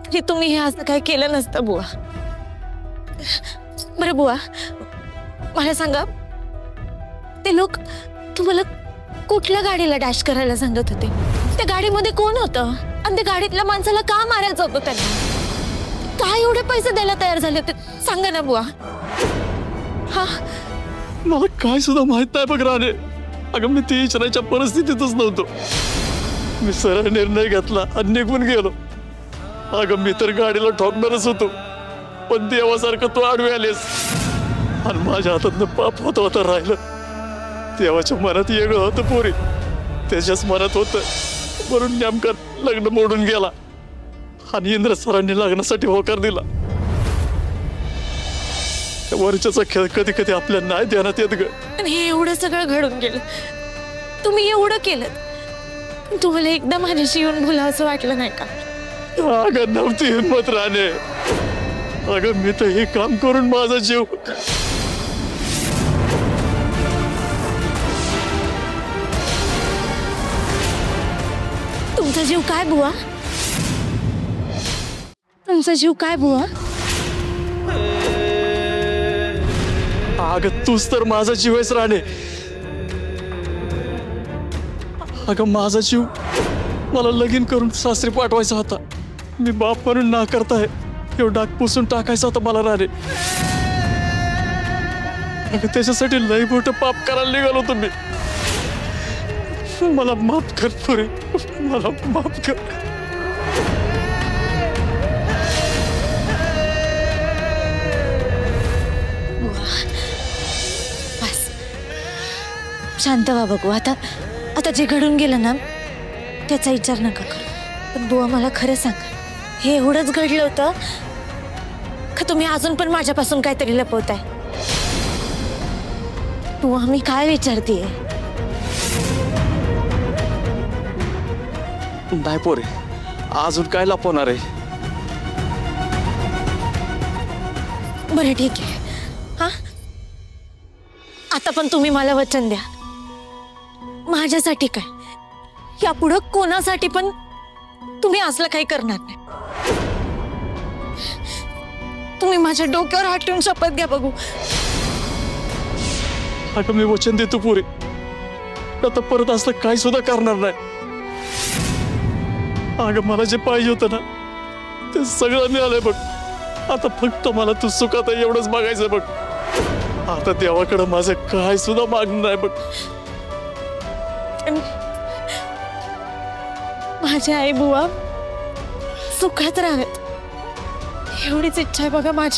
तरी तुम्ही हे असं काय केलं नसतं बुवा। बरं बुवा, मला सांगा, ते लोक तुम्हाला कुठल्या गाडीला डॅश करायला सांगत होते? त्या गाडीमध्ये कोण होतं आणि त्या गाडीतल्या माणसाला का मारायचं होतं त्यांना? काय एवढे पैसे द्यायला तयार झाले होते सांगा ना बुवा। हा, मला काय सुद्धा माहित नाही बघ राणे। अगं मी ती विचारायच्या परिस्थितीतच नव्हतो। मी सरळ निर्णय घेतला आणि निघून गेलो। अगं मी तर गाडीला ठोकणारच होतो, पण देवासारखं तू आडवे आलेस आणि माझ्या हातातनं पाप होता होता राहिलं। देवाच्या मनात वेगळं होतं पोरी, त्याच्याच मनात होतं म्हणून नेमकं लग्न मोडून गेला आणि इंद्र सरांनी लग्नासाठी होकार दिला। त्या वरच्याचा खेळ कधी कधी आपल्या नाही ध्यानात येत ग। आणि हे एवढं सगळं घडून गेलं, तुम्ही एवढं केलं, पण तुम्हाला एकदा माझ्याशी येऊन बोलावं असं वाटलं नाही का? अगं नव्हती हिंमत राणे। अगं मी तर हे काम करून माझा जीव तुमचा जीव काय बुवा? तुमचा जीव काय बुवा? अगं तूच तर माझा जीव आहेस राणे। अगं माझा जीव मला लगीन करून सासरी पाठवायचा होता। मी बाप म्हणून ना करताय एवढं डाग पुसून टाकायचा होता मला राणे। अगं त्याच्यासाठी लई मोठं पाप करायला निघालो तुम्ही। मला माफ कर पुरे, मला माफ कर। बस शांत व्हा बघू। आता आता जे घडून गेलं ना त्याचा विचार नका करू। पण बुवा मला खरं सांगा, हे एवढंच घडलं होतं का तुम्ही अजून पण माझ्यापासून काहीतरी लपवताय? बुवा मी काय विचारतेय? नाही पोरे, अजून काय लपवणार आहे? बरं ठीक आहे, हा आता पण तुम्ही मला वचन द्या, माझ्यासाठी काय यापुढं कोणासाठी पण तुम्ही असलं काही करणार नाही। तुम्ही माझ्या डोक्यावर हात ठेवून शपथ घ्या बघू। अगं मी वचन देतो पुरे, आता परत असलं काही सुद्धा करणार नाही। अगं मला जे पाहिजे होतं ना ते सगळं मिळालंय बघ। आता फक्त मला तू सुखात आहे एवढंच बघायचं बघ। आता देवाकडे माझं काय सुद्धा मागणं नाही बघ। माझे आई बुवा सुखात राहत एवढीच इच्छा आहे बघा माझी।